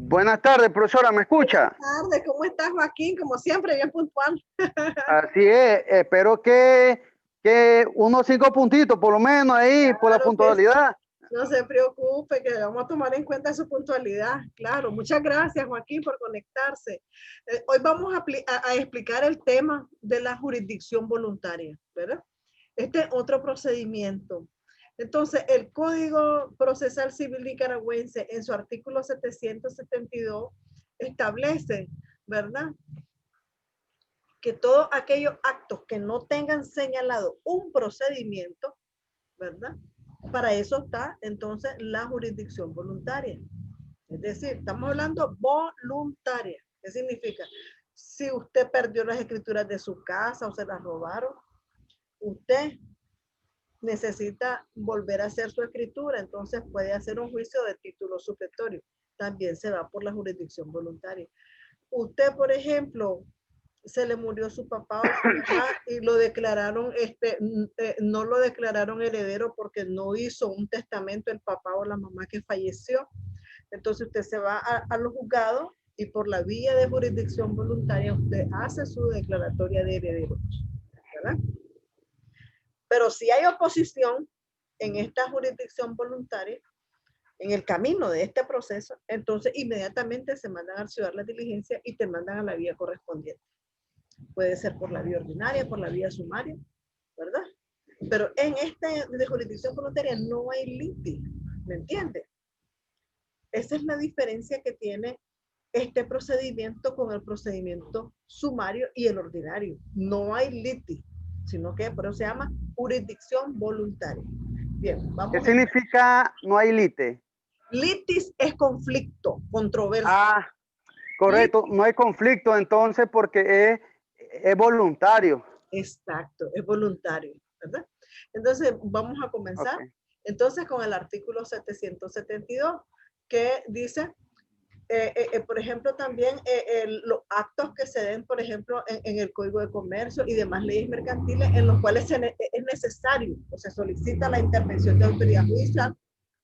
Buenas tardes, profesora, ¿me escucha? Buenas tardes, ¿cómo estás, Joaquín? Como siempre, bien puntual. Así es, espero que unos 5 puntitos por lo menos ahí por la Claro que sí. puntualidad. No se preocupe, que vamos a tomar en cuenta su puntualidad. Claro, muchas gracias, Joaquín, por conectarse. Hoy vamos a explicar el tema de la jurisdicción voluntaria, ¿verdad? Este es otro procedimiento. Entonces, el Código Procesal Civil Nicaragüense, en su artículo 772, establece, ¿verdad?, que todos aquellos actos que no tengan señalado un procedimiento, ¿verdad? Para eso está entonces la jurisdicción voluntaria. Es decir, estamos hablando voluntaria. ¿Qué significa? Si usted perdió las escrituras de su casa o se las robaron, usted necesita volver a hacer su escritura, entonces puede hacer un juicio de título supletorio. También se va por la jurisdicción voluntaria. Usted, por ejemplo, se le murió su papá o su mamá y lo declararon, no lo declararon heredero porque no hizo un testamento el papá o la mamá que falleció. Entonces usted se va a los juzgados y por la vía de jurisdicción voluntaria usted hace su declaratoria de heredero, ¿verdad? Pero si hay oposición en esta jurisdicción voluntaria, en el camino de este proceso, entonces inmediatamente se mandan a archivar la diligencia y te mandan a la vía correspondiente. Puede ser por la vía ordinaria, por la vía sumaria, ¿verdad? Pero en esta de jurisdicción voluntaria no hay litigio, ¿me entiende? Esa es la diferencia que tiene este procedimiento con el procedimiento sumario y el ordinario. No hay litigio, sino que por eso se llama jurisdicción voluntaria. Bien, ¿Qué vamos a ver. significa no hay lite? Litis es conflicto, controversia. Ah, correcto, no hay conflicto entonces porque es voluntario. Exacto, es voluntario, ¿verdad? Entonces, vamos a comenzar. Okay. Entonces, con el artículo 772, que dice, por ejemplo, también los actos que se den, por ejemplo, en el Código de Comercio y demás leyes mercantiles en los cuales es necesario o se solicita la intervención de autoridad judicial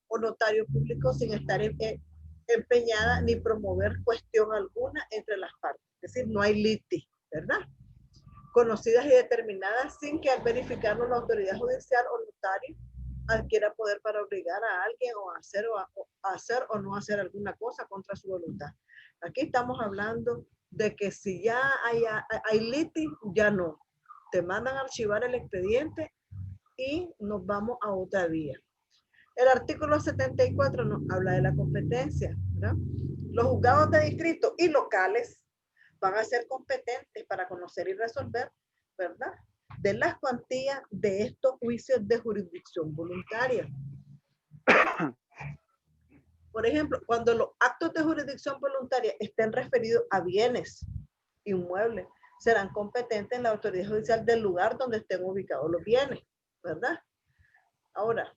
o notario público sin estar empeñada ni promover cuestión alguna entre las partes. Es decir, no hay litis, ¿verdad? Conocidas y determinadas sin que al verificarlo la autoridad judicial o notario adquiera poder para obligar a alguien a hacer o no hacer alguna cosa contra su voluntad. Aquí estamos hablando de que si ya hay litis, ya no. Te mandan a archivar el expediente y nos vamos a otra vía. El artículo 74 nos habla de la competencia, ¿verdad? Los juzgados de distrito y locales van a ser competentes para conocer y resolver, ¿verdad?, de las cuantías de estos juicios de jurisdicción voluntaria. Por ejemplo, cuando los actos de jurisdicción voluntaria estén referidos a bienes inmuebles, serán competentes en la autoridad judicial del lugar donde estén ubicados los bienes, ¿verdad? Ahora,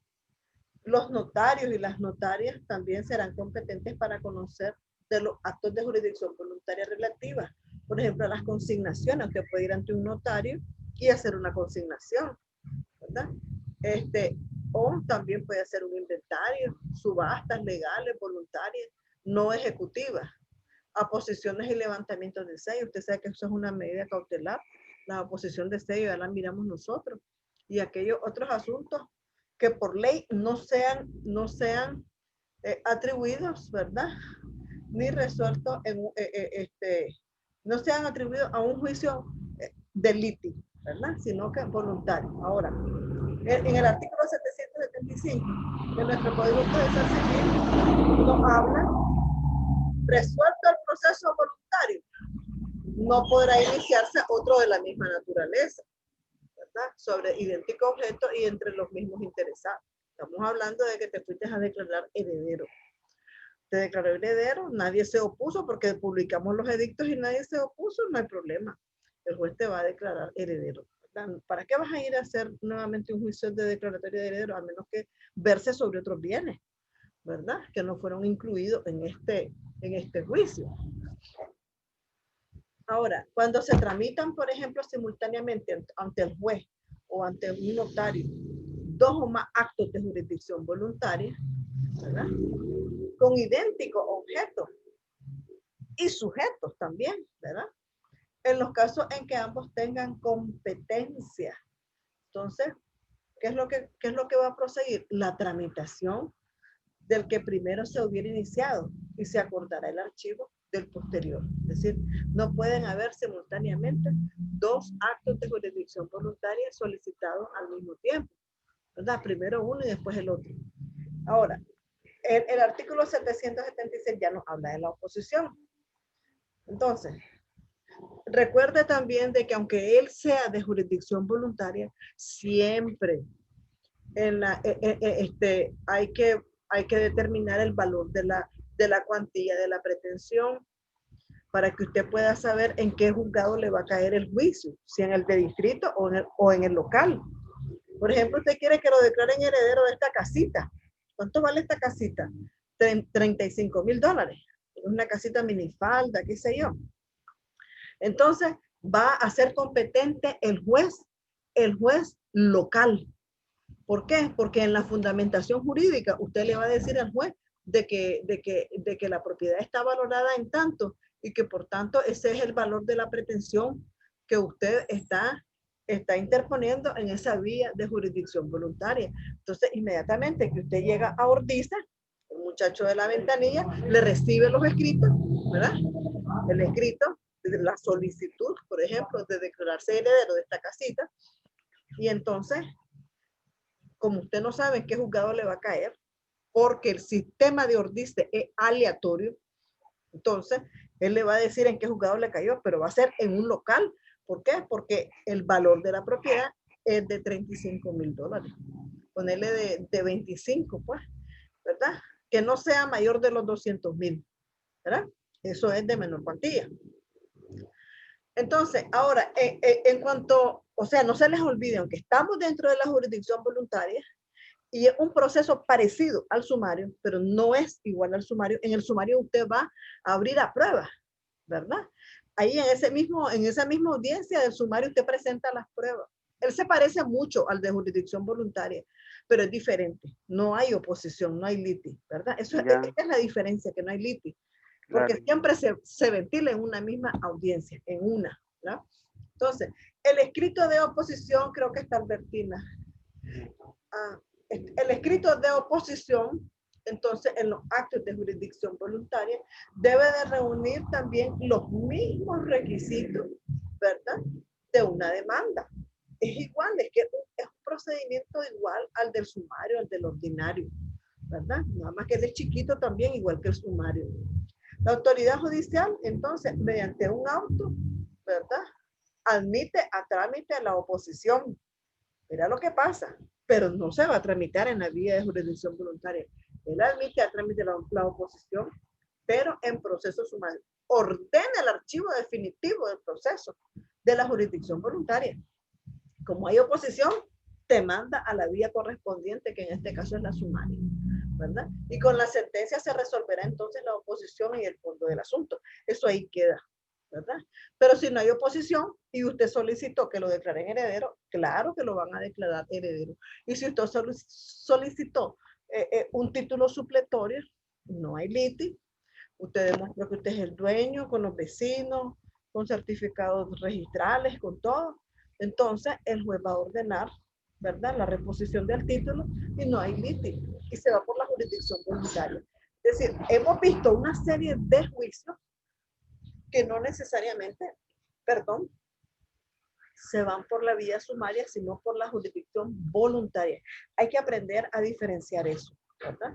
los notarios y las notarias también serán competentes para conocer de los actos de jurisdicción voluntaria relativa. Por ejemplo, las consignaciones, que puede ir ante un notario y hacer una consignación, ¿verdad? O también puede hacer un inventario, subastas legales, voluntarias, no ejecutivas, aposiciones y levantamientos de sello. Usted sabe que eso es una medida cautelar. La oposición de sello ya la miramos nosotros. Y aquellos otros asuntos que por ley no sean atribuidos, ¿verdad? Ni resueltos no sean atribuidos a un juicio de litigio, ¿verdad? Sino que voluntario. Ahora, en el artículo 775 de nuestro Código Procesal Civil nos habla, resuelto el proceso voluntario, no podrá iniciarse otro de la misma naturaleza, ¿verdad?, sobre idéntico objeto y entre los mismos interesados. Estamos hablando de que te fuiste a declarar heredero. Te declaró heredero, nadie se opuso porque publicamos los edictos y nadie se opuso, no hay problema. El juez te va a declarar heredero. ¿Para qué vas a ir a hacer nuevamente un juicio de declaratoria de heredero? A menos que verse sobre otros bienes, ¿verdad?, que no fueron incluidos en este juicio. Ahora, cuando se tramitan, por ejemplo, simultáneamente ante el juez o ante un notario, dos o más actos de jurisdicción voluntaria, ¿verdad?, con idéntico objeto, y sujetos también, ¿verdad? En los casos en que ambos tengan competencia. Entonces, ¿qué es lo que va a proseguir? La tramitación del que primero se hubiera iniciado y se acordará el archivo del posterior. Es decir, no pueden haber simultáneamente dos actos de jurisdicción voluntaria solicitados al mismo tiempo, ¿verdad? Primero uno y después el otro. Ahora, el artículo 776 ya nos habla de la oposición. Entonces, recuerde también de que aunque él sea de jurisdicción voluntaria, siempre hay que determinar el valor de la cuantía de la pretensión para que usted pueda saber en qué juzgado le va a caer el juicio, si en el de distrito o en el local. Por ejemplo, usted quiere que lo declaren heredero de esta casita. ¿Cuánto vale esta casita? $35,000. Es una casita minifalda, qué sé yo. Entonces, va a ser competente el juez local. ¿Por qué? Porque en la fundamentación jurídica usted le va a decir al juez de que la propiedad está valorada en tanto y que por tanto ese es el valor de la pretensión que usted está interponiendo en esa vía de jurisdicción voluntaria. Entonces, inmediatamente que usted llega a Ordiza, el muchacho de la ventanilla le recibe los escritos, ¿verdad? El escrito, la solicitud, por ejemplo, de declararse heredero de esta casita, y entonces, como usted no sabe en qué juzgado le va a caer, porque el sistema de Ordice es aleatorio, entonces él le va a decir en qué juzgado le cayó, pero va a ser en un local. ¿Por qué? Porque el valor de la propiedad es de $35,000. Ponerle de 25, pues, ¿verdad? Que no sea mayor de los 200,000, ¿verdad? Eso es de menor cuantía. Entonces, ahora, en cuanto, o sea, no se les olvide, aunque estamos dentro de la jurisdicción voluntaria, y es un proceso parecido al sumario, pero no es igual al sumario. En el sumario usted va a abrir a prueba, ¿verdad? Ahí en esa misma audiencia del sumario usted presenta las pruebas. Él se parece mucho al de jurisdicción voluntaria, pero es diferente. No hay oposición, no hay liti, ¿verdad? Esa es la diferencia, que no hay liti. Porque siempre se ventila en una misma audiencia, en una, ¿verdad? Entonces, el escrito de oposición, creo que está Albertina. El escrito de oposición, entonces, en los actos de jurisdicción voluntaria, debe de reunir también los mismos requisitos, ¿verdad?, de una demanda. Es igual, es un procedimiento igual al del sumario, al del ordinario, ¿verdad? Nada más que él es chiquito también, igual que el sumario. La autoridad judicial, entonces, mediante un auto, ¿verdad?, admite a trámite la oposición. Mira lo que pasa, pero no se va a tramitar en la vía de jurisdicción voluntaria. Él admite a trámite la oposición, pero en proceso sumario. Ordena el archivo definitivo del proceso de la jurisdicción voluntaria. Como hay oposición, te manda a la vía correspondiente, que en este caso es la sumaria, ¿verdad? Y con la sentencia se resolverá entonces la oposición y el fondo del asunto. Eso ahí queda, ¿verdad? Pero si no hay oposición y usted solicitó que lo declaren heredero, claro que lo van a declarar heredero. Y si usted solicitó un título supletorio, no hay liti. Usted demostró que usted es el dueño, con los vecinos, con certificados registrales, con todo. Entonces, el juez va a ordenar, ¿verdad?, la reposición del título y no hay liti. Y se va por la jurisdicción voluntaria. Es decir, hemos visto una serie de juicios que no necesariamente, se van por la vía sumaria, sino por la jurisdicción voluntaria. Hay que aprender a diferenciar eso, ¿verdad?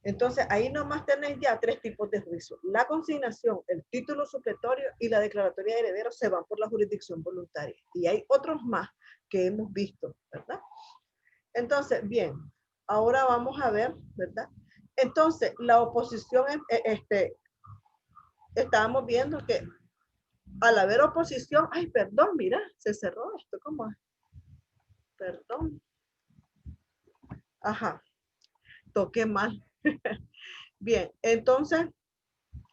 Entonces, ahí nomás tenéis ya tres tipos de juicio. La consignación, el título supletorio y la declaratoria de heredero se van por la jurisdicción voluntaria. Y hay otros más que hemos visto, ¿verdad? Entonces, bien, ahora vamos a ver, ¿verdad? Entonces, la oposición, estábamos viendo que al haber oposición, ay, perdón, mira, se cerró esto, ¿cómo es? Perdón. Ajá, toqué mal. Bien, entonces,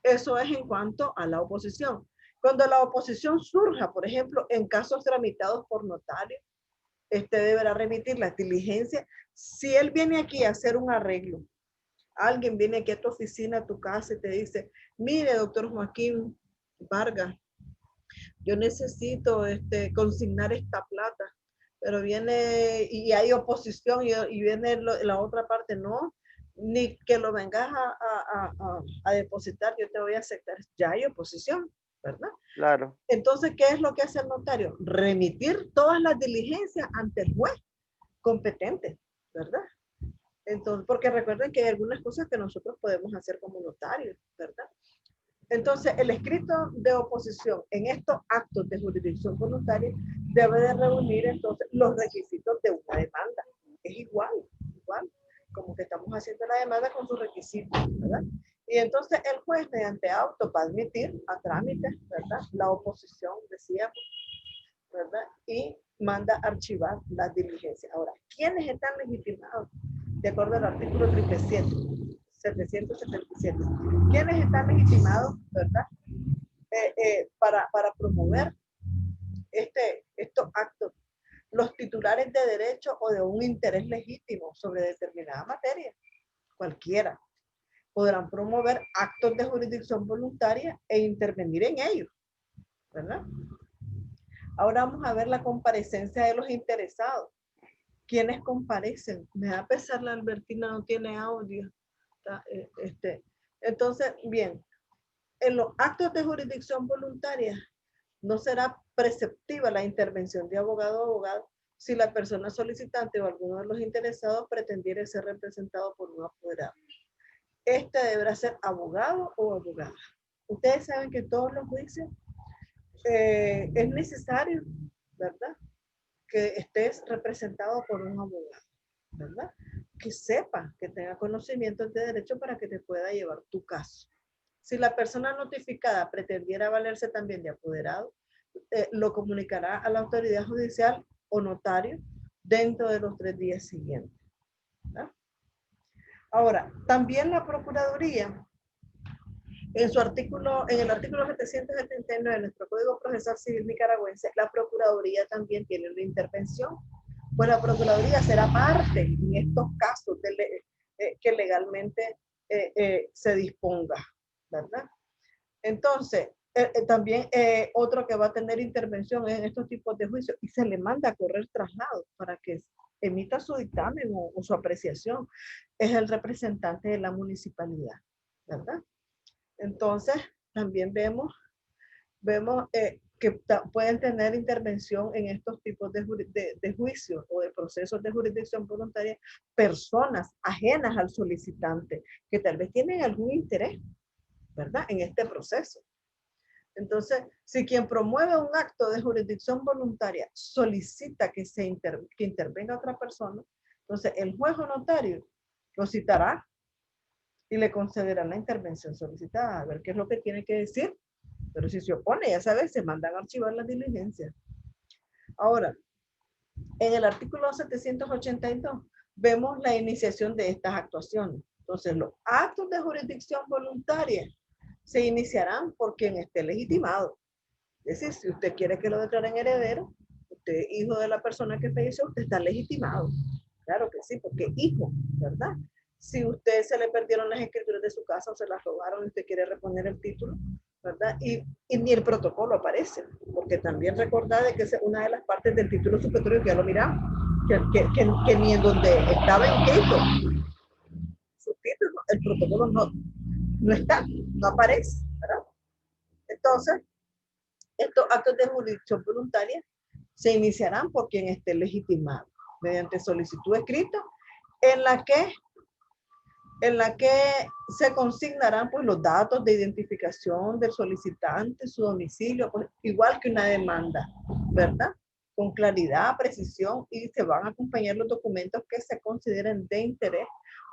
eso es en cuanto a la oposición. Cuando la oposición surja, por ejemplo, en casos tramitados por notario, deberá remitir las diligencias. Si él viene aquí a hacer un arreglo Alguien viene aquí a tu oficina, a tu casa y te dice, mire, doctor Joaquín Vargas, yo necesito consignar esta plata, pero viene y hay oposición y viene la otra parte, no, ni que lo vengas a depositar, yo te voy a aceptar, ya hay oposición, ¿verdad? Claro. Entonces, ¿qué es lo que hace el notario? Remitir todas las diligencias ante el juez competente, ¿verdad? Entonces, porque recuerden que hay algunas cosas que nosotros podemos hacer como notarios, ¿verdad? Entonces, el escrito de oposición en estos actos de jurisdicción voluntaria debe de reunir entonces los requisitos de una demanda. Es igual, como que estamos haciendo la demanda con sus requisitos, ¿verdad? Y entonces el juez mediante auto va a admitir a trámite, ¿verdad? La oposición, decíamos, ¿verdad? Y manda archivar las diligencias. Ahora, ¿quiénes están legitimados? De acuerdo al artículo 777. ¿Quiénes están legitimados, verdad? Para promover estos actos. Los titulares de derecho o de un interés legítimo sobre determinada materia, cualquiera, podrán promover actos de jurisdicción voluntaria e intervenir en ellos, ¿verdad? Ahora vamos a ver la comparecencia de los interesados. ¿Quiénes comparecen? Me da pesar, la Albertina no tiene audio. Entonces, bien, en los actos de jurisdicción voluntaria no será preceptiva la intervención de abogado o abogado si la persona solicitante o alguno de los interesados pretendiera ser representado por un apoderado. Este deberá ser abogado o abogada. Ustedes saben que todos los juicios es necesario, ¿verdad?, que estés representado por un abogado, ¿verdad? Que sepa, que tenga conocimientos de derecho para que te pueda llevar tu caso. Si la persona notificada pretendiera valerse también de apoderado, lo comunicará a la autoridad judicial o notario dentro de los 3 días siguientes, ¿verdad? Ahora, también la Procuraduría, en el artículo 779 de nuestro Código Procesal Civil nicaragüense, la Procuraduría también tiene una intervención. Pues la Procuraduría será parte en estos casos que legalmente se disponga, ¿verdad? Entonces, también otro que va a tener intervención en estos tipos de juicios y se le manda a correr traslado para que emita su dictamen o su apreciación, es el representante de la municipalidad, ¿verdad? Entonces, también vemos que pueden tener intervención en estos tipos de juicios o de procesos de jurisdicción voluntaria personas ajenas al solicitante que tal vez tienen algún interés, ¿verdad?, en este proceso. Entonces, si quien promueve un acto de jurisdicción voluntaria solicita que intervenga otra persona, entonces el juez o notario lo citará y le concederá la intervención solicitada, a ver qué es lo que tiene que decir. Pero si se opone, ya sabes, se mandan a archivar las diligencias. Ahora, en el artículo 782 vemos la iniciación de estas actuaciones. Entonces, los actos de jurisdicción voluntaria se iniciarán por quien esté legitimado. Es decir, si usted quiere que lo declaren heredero, usted hijo de la persona que falleció, usted está legitimado. Claro que sí, porque hijo, ¿verdad? Si usted se le perdieron las escrituras de su casa o se las robaron y usted quiere reponer el título, ¿verdad? Y ni el protocolo aparece, porque también recordad de que es una de las partes del título supletorio que ya lo miramos, que ni en donde estaba inscrito su título, el protocolo no está, no aparece, ¿verdad? Entonces, estos actos de jurisdicción voluntaria se iniciarán por quien esté legitimado, mediante solicitud escrita, en la que se consignarán pues los datos de identificación del solicitante, su domicilio, pues, igual que una demanda, ¿verdad? Con claridad, precisión, y se van a acompañar los documentos que se consideren de interés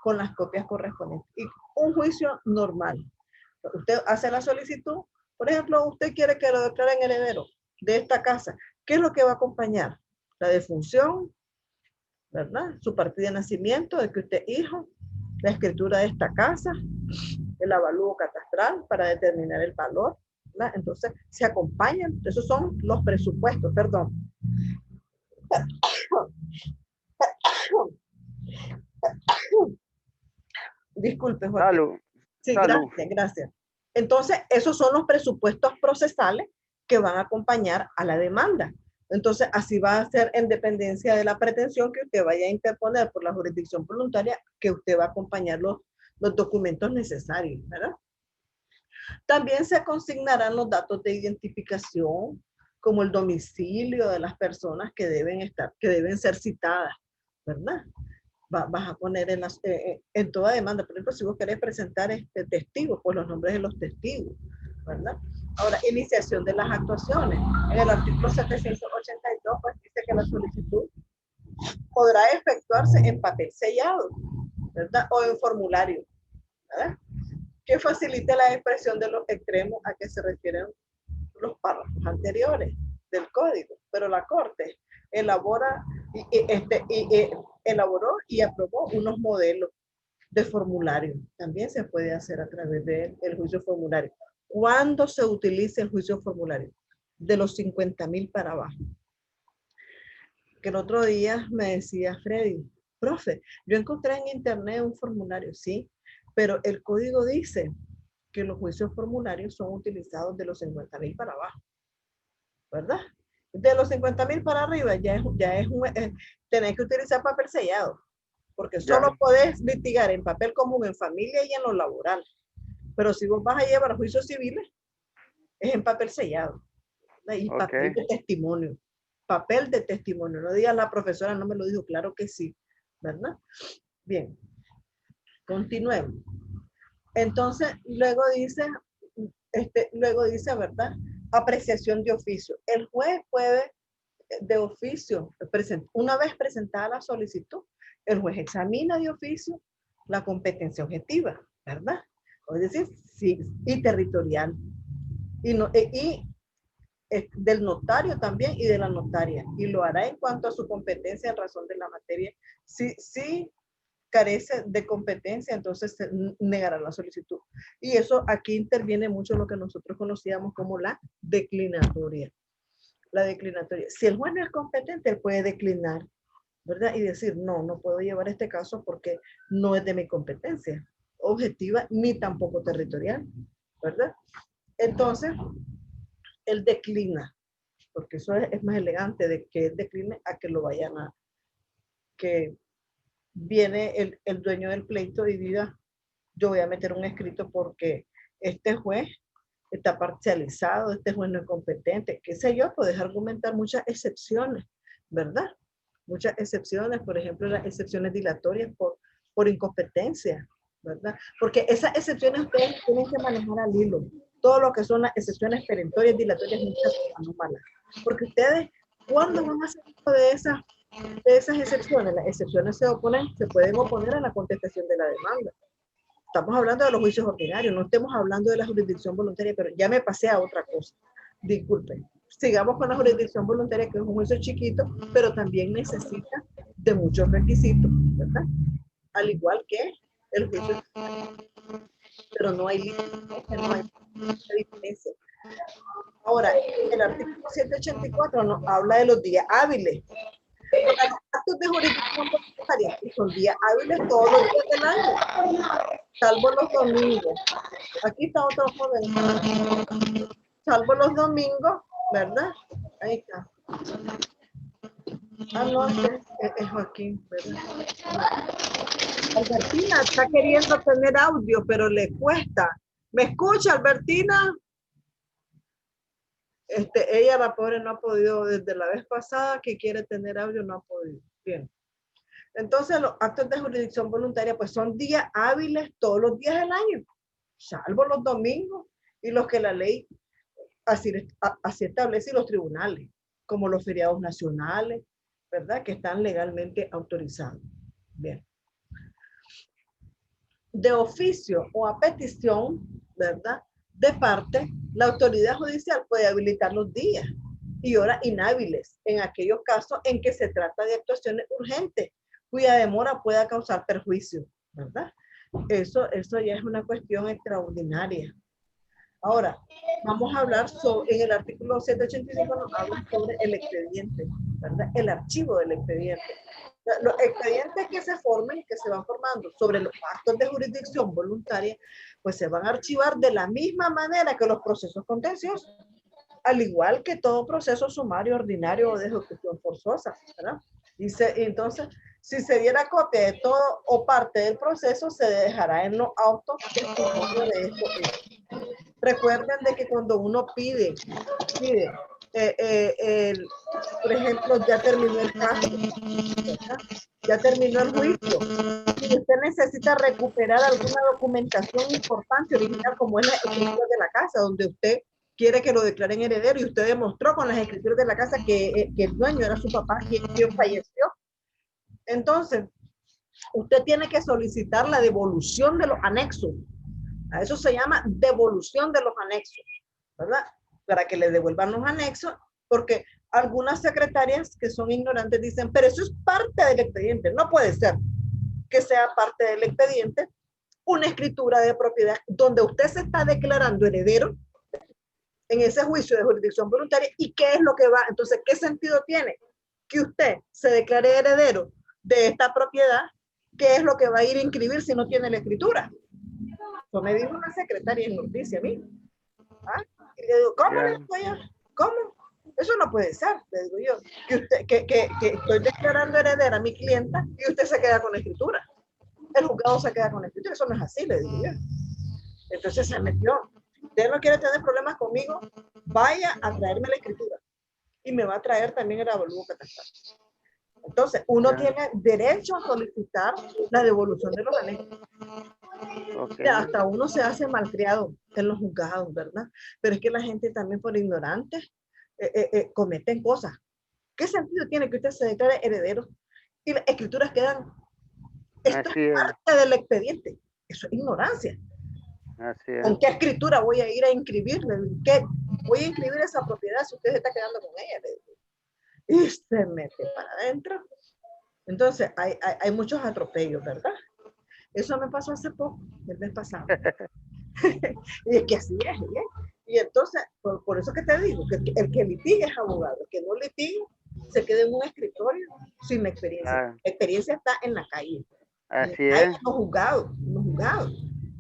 con las copias correspondientes. Y un juicio normal. Usted hace la solicitud, por ejemplo, usted quiere que lo declaren heredero de esta casa. ¿Qué es lo que va a acompañar? La defunción, ¿verdad? Su partida de nacimiento, de que usted es hijo, la escritura de esta casa, el avalúo catastral para determinar el valor, ¿verdad? Entonces, se acompañan, esos son los presupuestos, perdón. Disculpe, Joaquín. Salud. Sí, Salud. gracias, gracias. Entonces, esos son los presupuestos procesales que van a acompañar a la demanda. Entonces, así va a ser en dependencia de la pretensión que usted vaya a interponer por la jurisdicción voluntaria, que usted va a acompañar los documentos necesarios, ¿verdad? También se consignarán los datos de identificación, como el domicilio de las personas que deben ser citadas, ¿verdad? Vas a poner en toda demanda, por ejemplo, si vos querés presentar testigos, pues los nombres de los testigos, ¿verdad? Ahora, iniciación de las actuaciones. En el artículo 782, pues dice que la solicitud podrá efectuarse en papel sellado, ¿verdad? O en formulario, ¿verdad? Que facilite la expresión de los extremos a que se refieren los párrafos anteriores del código, pero la Corte elaboró y aprobó unos modelos de formulario. También se puede hacer a través del juicio formulario. ¿Cuándo se utiliza el juicio formulario? De los 50,000 para abajo. Que el otro día me decía Freddy, profe, yo encontré en internet un formulario, sí, pero el código dice que los juicios formularios son utilizados de los 50,000 para abajo, ¿verdad? De los 50,000 para arriba tenés que utilizar papel sellado, porque solo podés litigar en papel común, en familia y en lo laboral. Pero si vos vas a llevar juicios civiles, es en papel sellado, ¿verdad? Y papel de testimonio. Papel de testimonio. No digas la profesora no me lo dijo, claro que sí, ¿verdad? Bien, continuemos. Entonces, luego dice, ¿verdad? Apreciación de oficio. El juez puede, de oficio, una vez presentada la solicitud, el juez examina de oficio la competencia objetiva, ¿verdad? Es decir, sí, y territorial. Y del notario también y de la notaria. Y lo hará en cuanto a su competencia en razón de la materia. Si carece de competencia, entonces se negará la solicitud. Y eso aquí interviene mucho lo que nosotros conocíamos como la declinatoria. La declinatoria. Si el juez no es competente, él puede declinar, ¿verdad? Y decir, no puedo llevar este caso porque no es de mi competencia objetiva ni tampoco territorial, ¿verdad? Entonces, él declina, porque eso es más elegante de que él decline a que lo vayan a, que viene el dueño del pleito y diga, yo voy a meter un escrito porque este juez está parcializado, este juez no es competente, qué sé yo, puedes argumentar muchas excepciones, ¿verdad? Muchas excepciones, por ejemplo, las excepciones dilatorias por incompetencia, ¿verdad? Porque esas excepciones ustedes tienen que manejar al hilo. Todo lo que son las excepciones perentorias, dilatorias, muchas anómalas. Porque ustedes, ¿cuándo van a hacer de esas excepciones? Las excepciones se pueden oponer a la contestación de la demanda. Estamos hablando de los juicios ordinarios, no estemos hablando de la jurisdicción voluntaria, pero ya me pasé a otra cosa. Disculpen. Sigamos con la jurisdicción voluntaria, que es un juicio chiquito, pero también necesita de muchos requisitos, ¿verdad? Al igual que el juicio, pero no hay límite, no hay diferencia. Ahora, el artículo 184 nos habla de los días hábiles. Los actos de jurisdicción voluntaria son días hábiles todos los días del año, salvo los domingos. Aquí está otro joven. Salvo los domingos, ¿verdad? Ahí está. Ah, no, es Joaquín, ¿verdad? Albertina está queriendo tener audio, pero le cuesta. ¿Me escucha, Albertina? Ella, la pobre, no ha podido, desde la vez pasada que quiere tener audio, no ha podido. Bien. Entonces, los actos de jurisdicción voluntaria, pues son días hábiles todos los días del año, salvo los domingos y los que la ley así establece, y los tribunales, como los feriados nacionales, ¿verdad? Que están legalmente autorizados. Bien. De oficio o a petición, ¿verdad? De parte, la autoridad judicial puede habilitar los días y horas inhábiles en aquellos casos en que se trata de actuaciones urgentes, cuya demora pueda causar perjuicio, ¿verdad? Eso ya es una cuestión extraordinaria. Ahora, vamos a hablar sobre, en el artículo 785 nos habla sobre el expediente, ¿verdad? El archivo del expediente. Los expedientes que se formen y que se van formando sobre los actos de jurisdicción voluntaria, pues se van a archivar de la misma manera que los procesos contenciosos, al igual que todo proceso sumario ordinario o de ejecución forzosa, ¿verdad? Entonces, si se diera copia de todo o parte del proceso, se dejará en los autos testimonio de esto. Recuerden de que cuando uno pide por ejemplo, ya terminó el caso, ¿verdad? Ya terminó el juicio, y usted necesita recuperar alguna documentación importante original, como es la escritura de la casa, donde usted quiere que lo declaren heredero y usted demostró con las escrituras de la casa que el dueño era su papá, quien falleció. Entonces, usted tiene que solicitar la devolución de los anexos. A eso se llama devolución de los anexos, ¿verdad? Para que le devuelvan los anexos, porque algunas secretarias que son ignorantes dicen, pero eso es parte del expediente. No puede ser que sea parte del expediente una escritura de propiedad donde usted se está declarando heredero en ese juicio de jurisdicción voluntaria. ¿Y qué es lo que va? Entonces, ¿qué sentido tiene que usted se declare heredero de esta propiedad? ¿Qué es lo que va a ir a inscribir si no tiene la escritura? Eso me dijo una secretaria en noticia a mí. ¿Ah? Y le digo, ¿cómo? Le digo yo, ¿cómo? Eso no puede ser, le digo yo, que estoy declarando heredera a mi clienta y usted se queda con la escritura. El juzgado se queda con la escritura. Eso no es así, le digo yo. Entonces se metió. Usted no quiere tener problemas conmigo, vaya a traerme la escritura. Y me va a traer también el avalúo catastral. Entonces, uno tiene derecho a solicitar la devolución de los anexos. Hasta uno se hace malcriado en los juzgados, ¿verdad? Pero es que la gente también por ignorantes cometen cosas. ¿Qué sentido tiene que usted se declare heredero y las escrituras quedan? Esto es parte del expediente. Eso es ignorancia. Así es. ¿Con qué escritura voy a ir a inscribirle? ¿Qué? Voy a inscribir esa propiedad si usted se está quedando con ella. Y se mete para adentro. Entonces, hay muchos atropellos, ¿verdad? Eso me pasó hace poco, el mes pasado. Y es que así es, ¿eh? Y entonces, por eso que te digo, que el que litigue es abogado, el que no litigue se queda en un escritorio sin la experiencia. La experiencia está en la calle. Así es. En los juzgados,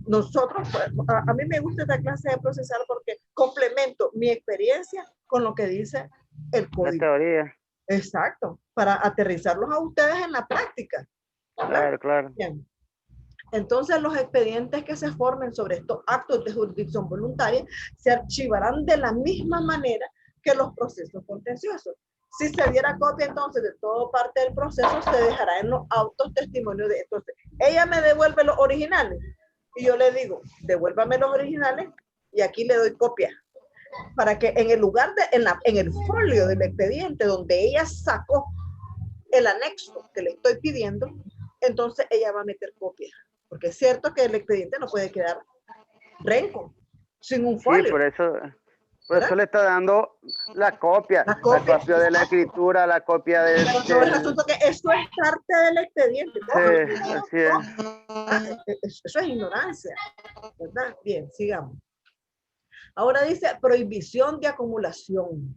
Nosotros, a mí me gusta esta clase de procesal porque complemento mi experiencia con lo que dice el código. La teoría. Exacto, para aterrizarlos a ustedes en la práctica, ¿verdad? Claro. Bien. Entonces, los expedientes que se formen sobre estos actos de jurisdicción voluntaria se archivarán de la misma manera que los procesos contenciosos. Si se diera copia entonces de todo parte del proceso, se dejará en los autos testimonio de esto. Ella me devuelve los originales y yo le digo, devuélvame los originales y aquí le doy copia. Para que en el lugar en el folio del expediente donde ella sacó el anexo que le estoy pidiendo, entonces ella va a meter copia. Porque es cierto que el expediente no puede quedar renco, sin un folio. Sí, por eso le está dando la copia de la escritura, la copia de... Pero el asunto que eso es parte del expediente. Sí, así es. Eso es ignorancia, ¿verdad? Bien, sigamos. Ahora dice prohibición de acumulación.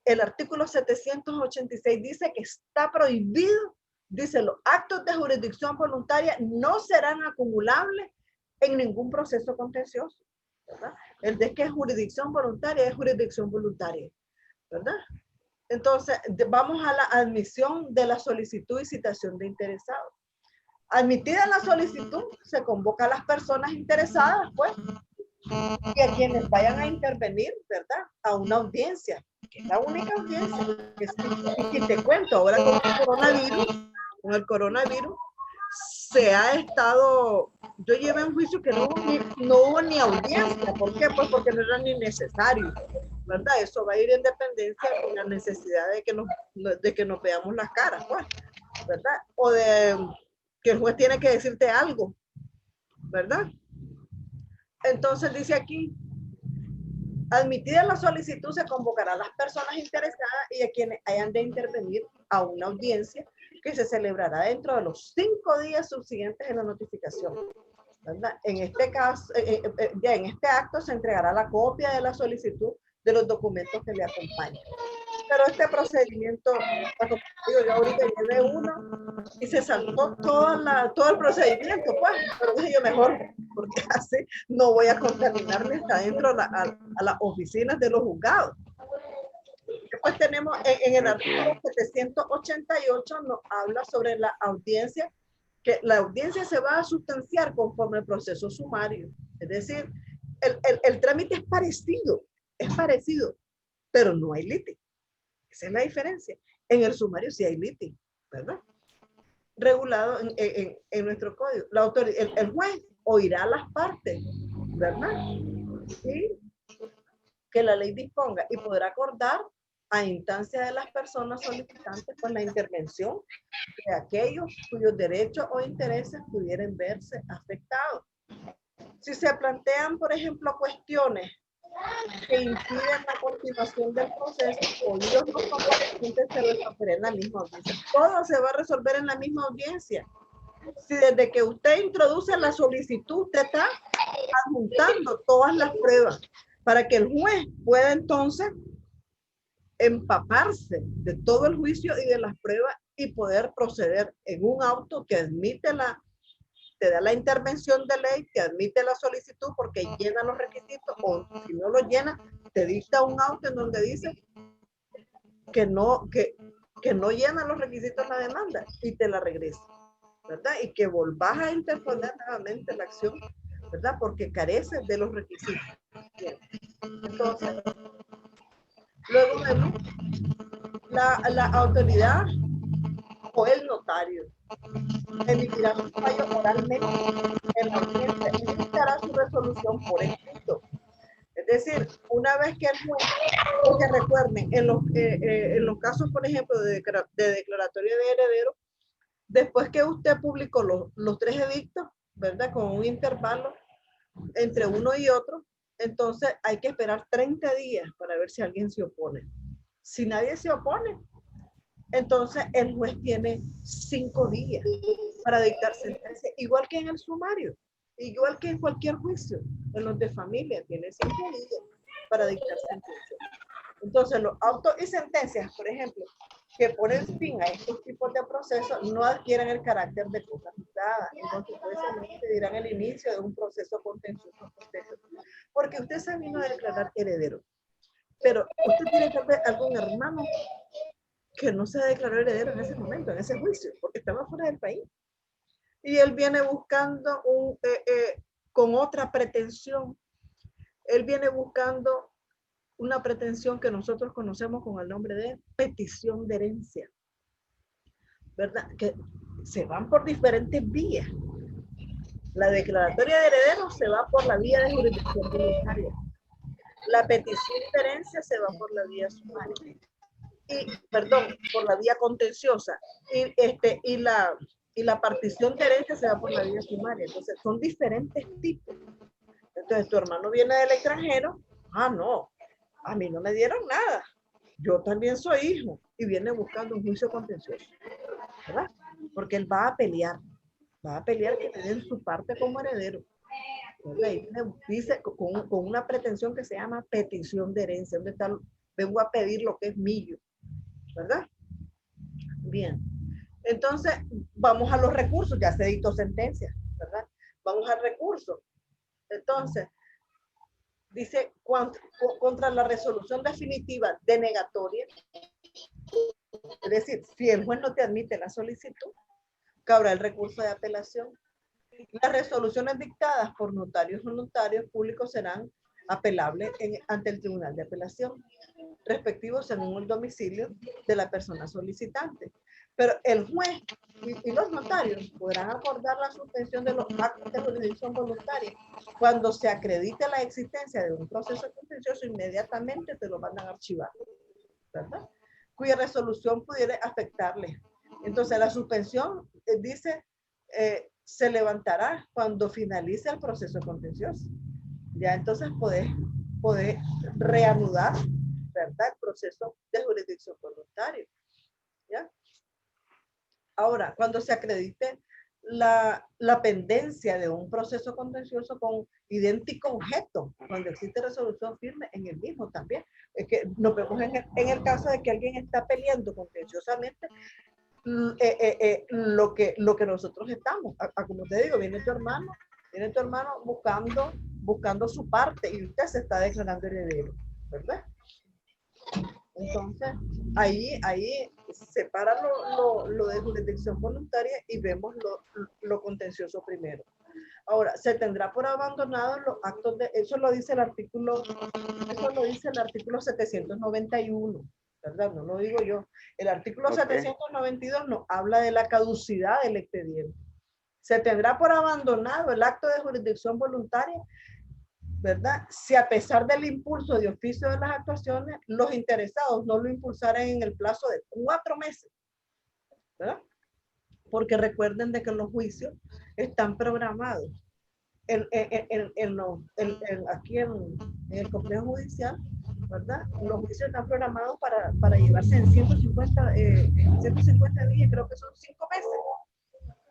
El artículo 786 dice que está prohibido, dice, los actos de jurisdicción voluntaria no serán acumulables en ningún proceso contencioso, ¿verdad? El de que es jurisdicción voluntaria, ¿verdad? Entonces, vamos a la admisión de la solicitud y citación de interesados. Admitida la solicitud, se convoca a las personas interesadas, pues, y a quienes vayan a intervenir, ¿verdad? A una audiencia, que es la única audiencia. Y te cuento, ahora con el coronavirus, se ha estado, yo llevé un juicio que no hubo ni audiencia. ¿Por qué? Pues porque no era ni necesario, ¿verdad? Eso va a ir en dependencia con la necesidad de que nos veamos las caras, pues, ¿verdad? O de que el juez tiene que decirte algo, ¿verdad? Entonces dice aquí, admitida la solicitud, se convocará a las personas interesadas y a quienes hayan de intervenir a una audiencia que se celebrará dentro de los 5 días subsiguientes en la notificación. ¿verdad? En este caso, ya en este acto se entregará la copia de la solicitud de los documentos que le acompañan. Pero este procedimiento, como digo, yo ahorita llevé uno y se saltó todo el procedimiento, pues, pero dije yo mejor, porque así no voy a contaminarme hasta dentro a las oficinas de los juzgados. Después tenemos en el artículo 788 nos habla sobre la audiencia, que la audiencia se va a sustanciar conforme al proceso sumario. Es decir, el trámite es parecido, pero no hay litis. Esa es la diferencia. En el sumario sí hay litis, ¿verdad? Regulado en nuestro código. La autoridad, el juez oirá las partes, ¿verdad? Y que la ley disponga y podrá acordar a instancia de las personas solicitantes con la intervención de aquellos cuyos derechos o intereses pudieran verse afectados. Si se plantean, por ejemplo, cuestiones que impiden la continuación del proceso, oídos los comparecientes se resolverá en la misma audiencia. Todo se va a resolver en la misma audiencia. Si desde que usted introduce la solicitud, usted está adjuntando todas las pruebas para que el juez pueda entonces empaparse de todo el juicio y de las pruebas y poder proceder en un auto que admite te da la intervención de ley, que admite la solicitud porque llena los requisitos, o si no lo llena, te dicta un auto en donde dice que no llena los requisitos de la demanda y te la regresa, ¿verdad? Y que volvás a interponer nuevamente la acción, ¿verdad? Porque carece de los requisitos. Bien. Entonces, luego vemos la autoridad o el notario emitirá su fallo oralmente en la audiencia y dictará su resolución por escrito. Es decir, una vez que el juez, porque recuerden, en los casos, por ejemplo, de declaratoria de heredero, después que usted publicó los 3 edictos, ¿verdad? Con un intervalo entre uno y otro, entonces hay que esperar 30 días para ver si alguien se opone. Si nadie se opone, entonces el juez tiene 5 días para dictar sentencia, igual que en el sumario, igual que en cualquier juicio. En los de familia tiene 5 días para dictar sentencia. Entonces los autos y sentencias, por ejemplo, que ponen fin a estos tipos de procesos no adquieren el carácter de cosa juzgada. Entonces precisamente dirán el inicio de un proceso contencioso. Porque usted se vino a declarar heredero, pero usted tiene que ver algún hermano que no se declaró heredero en ese momento, en ese juicio, porque estaba fuera del país. Y él viene buscando con otra pretensión. Él viene buscando una pretensión que nosotros conocemos con el nombre de petición de herencia, ¿verdad? Que se van por diferentes vías. La declaratoria de heredero se va por la vía de jurisdicción voluntaria. La petición de herencia se va por la vía sumaria. Por la vía contenciosa. Y la partición de herencia se va por la vía sumaria. Entonces, son diferentes tipos. Entonces, tu hermano viene del extranjero. Ah, no, a mí no me dieron nada. Yo también soy hijo. Y viene buscando un juicio contencioso, ¿verdad? Porque él va a pelear que le den su parte como heredero. Y dice con una pretensión que se llama petición de herencia. ¿Dónde está? Vengo a pedir lo que es mío, ¿verdad? Bien. Entonces, vamos a los recursos. Ya se dictó sentencia, ¿verdad? Vamos al recurso. Entonces, dice, contra la resolución definitiva denegatoria, es decir, si el juez no te admite la solicitud, cabrá el recurso de apelación. Las resoluciones dictadas por notarios o notarios públicos serán apelables ante el Tribunal de Apelación, respectivo según el domicilio de la persona solicitante. Pero el juez y los notarios podrán acordar la suspensión de los actos de jurisdicción voluntaria cuando se acredite la existencia de un proceso contencioso. Inmediatamente te lo mandan a archivar, ¿verdad? Cuya resolución pudiera afectarle. Entonces la suspensión dice se levantará cuando finalice el proceso contencioso. Ya entonces podés reanudar, ¿verdad? El proceso de jurisdicción voluntaria. ¿Ya? Ahora, cuando se acredite la pendencia de un proceso contencioso con idéntico objeto, cuando existe resolución firme en el mismo también. Es que nos vemos en el caso de que alguien está peleando contenciosamente lo que nosotros estamos. Como te digo, viene tu hermano buscando su parte y usted se está declarando heredero, ¿verdad? Entonces, ahí separa lo de jurisdicción voluntaria y vemos lo contencioso primero. Ahora, se tendrá por abandonado los actos de, eso lo dice el artículo 791, ¿verdad? No lo digo yo. El artículo 792 nos habla de la caducidad del expediente. Se tendrá por abandonado el acto de jurisdicción voluntaria, ¿verdad? Si a pesar del impulso de oficio de las actuaciones, los interesados no lo impulsaran en el plazo de 4 meses, ¿verdad? Porque recuerden de que los juicios están programados aquí en el complejo judicial, ¿verdad? Los juicios están programados para llevarse en 150 días, creo que son 5 meses.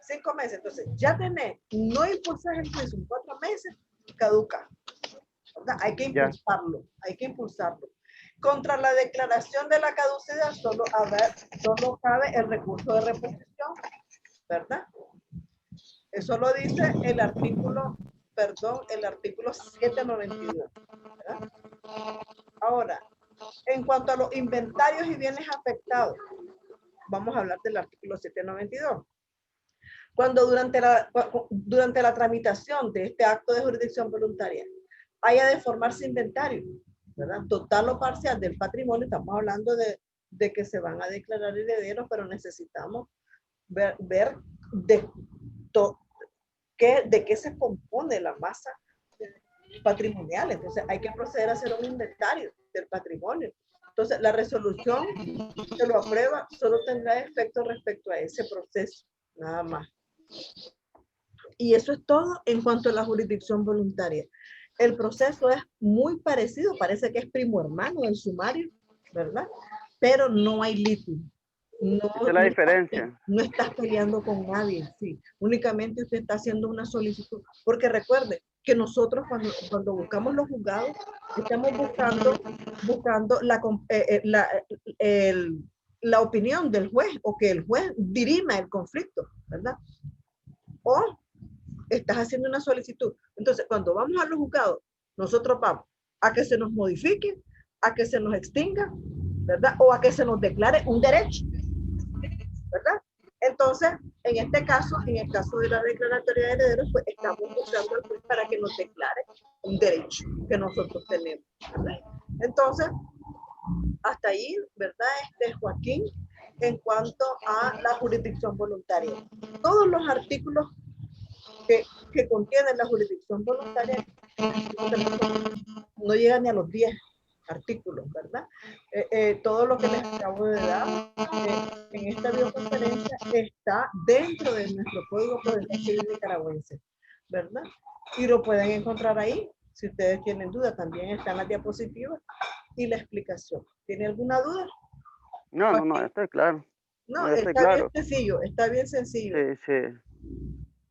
5 meses. Entonces, ya tenés, no impulsas el juicio en 4 meses, caduca. ¿Verdad? Hay que impulsarlo. Contra la declaración de la caducidad solo cabe el recurso de reposición, ¿verdad? Eso lo dice el artículo 792, ¿verdad? Ahora, en cuanto a los inventarios y bienes afectados, vamos a hablar del artículo 792. Cuando durante la tramitación de este acto de jurisdicción voluntaria haya de formarse inventario, ¿verdad? Total o parcial del patrimonio, estamos hablando de que se van a declarar herederos, pero necesitamos ver de qué se compone la masa patrimonial. Entonces hay que proceder a hacer un inventario del patrimonio. Entonces la resolución que lo aprueba solo tendrá efecto respecto a ese proceso, nada más. Y eso es todo en cuanto a la jurisdicción voluntaria. El proceso es muy parecido, parece que es primo hermano del sumario, ¿verdad? Pero no hay litigio. Esa es la diferencia. No estás peleando con nadie, sí. Únicamente usted está haciendo una solicitud. Porque recuerde que nosotros cuando buscamos los juzgados, estamos buscando la opinión del juez o que el juez dirima el conflicto, ¿verdad? O estás haciendo una solicitud. Entonces, cuando vamos a los juzgados, nosotros vamos a que se nos modifique, a que se nos extinga, ¿verdad? O a que se nos declare un derecho, ¿verdad? Entonces, en este caso, en el caso de la declaratoria de herederos, pues estamos buscando al juez para que nos declare un derecho que nosotros tenemos, ¿verdad? Entonces, hasta ahí, ¿verdad? Joaquín, en cuanto a la jurisdicción voluntaria. Todos los artículos que contienen la jurisdicción voluntaria no llegan ni a los 10 artículos, ¿verdad? Todo lo que les acabo de dar en esta videoconferencia está dentro de nuestro Código Procesal Civil nicaragüense, ¿verdad? Y lo pueden encontrar ahí. Si ustedes tienen duda, también están las diapositivas y la explicación. ¿Tiene alguna duda? No, estoy claro. No, está bien sencillo, está bien sencillo. Sí.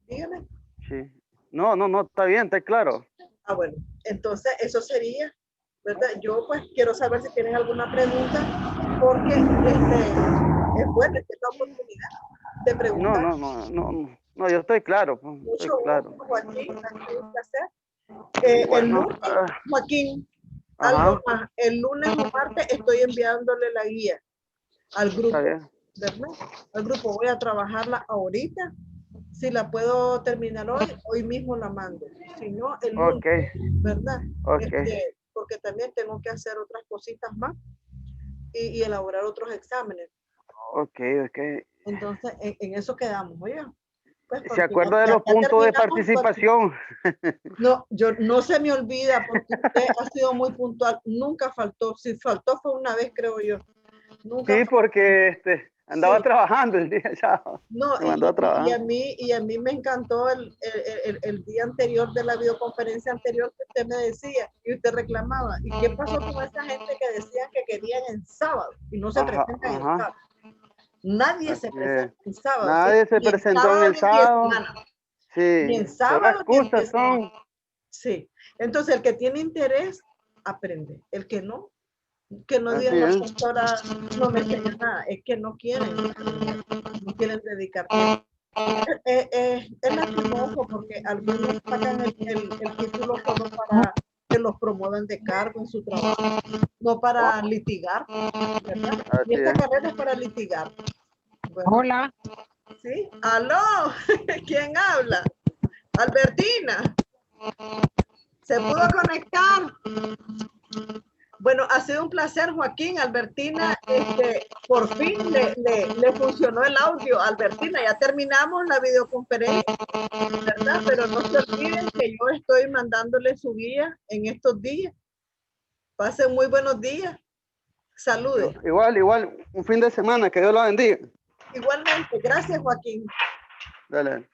Dígame. Sí. No, está bien, está claro. Ah, bueno, entonces eso sería, ¿verdad? Yo pues quiero saber si tienen alguna pregunta, porque es bueno esta oportunidad de preguntar. No, yo estoy claro. Mucho claro. gusto, Joaquín, el lunes, Joaquín, algo más, el lunes o martes estoy enviándole la guía al grupo, ¿verdad? Al grupo voy a trabajarla ahorita. Si la puedo terminar hoy mismo la mando. Si no, el lunes, ¿verdad? Porque también tengo que hacer otras cositas más y elaborar otros exámenes. Ok. Entonces, en eso quedamos, oye. Pues ¿Se acuerda de los puntos de participación? No, no se me olvida porque usted ha sido muy puntual. Nunca faltó. Si faltó fue una vez, creo yo. Nunca sí, faltó. porque andaba trabajando el día ya. No, y a mí me encantó el día anterior de la videoconferencia anterior que usted me decía y usted reclamaba. ¿Y qué pasó con esa gente que decían que querían en sábado y no se presentan el sábado? Nadie se Así presenta es. en sábado. Nadie ¿sí? se Ni en presentó en sábado el ni en sábado. semana. Sí. Ni en Todas sábado ni en excusas semana. son. Sí. Entonces, el que tiene interés, aprende. El que no Así digan la es. pastora, no me enseña nada. Es que no quieren aprender, no quieren dedicar tiempo. Es lastimoso porque algunos sacan el título solo para que los promuevan de cargo en su trabajo, no para litigar, ¿verdad? Y Así esta es. carrera es para litigar. Bueno, Hola, ¿sí? ¿Aló? ¿Quién habla? Albertina. ¿Se pudo conectar? Bueno, ha sido un placer, Joaquín. Albertina, por fin le funcionó el audio. Albertina, ya terminamos la videoconferencia, ¿verdad? Pero no se olviden que yo estoy mandándole su guía en estos días. Pasen muy buenos días. Saludes. Igual, un fin de semana, que Dios la bendiga. Igualmente. Gracias, Joaquín. Dale.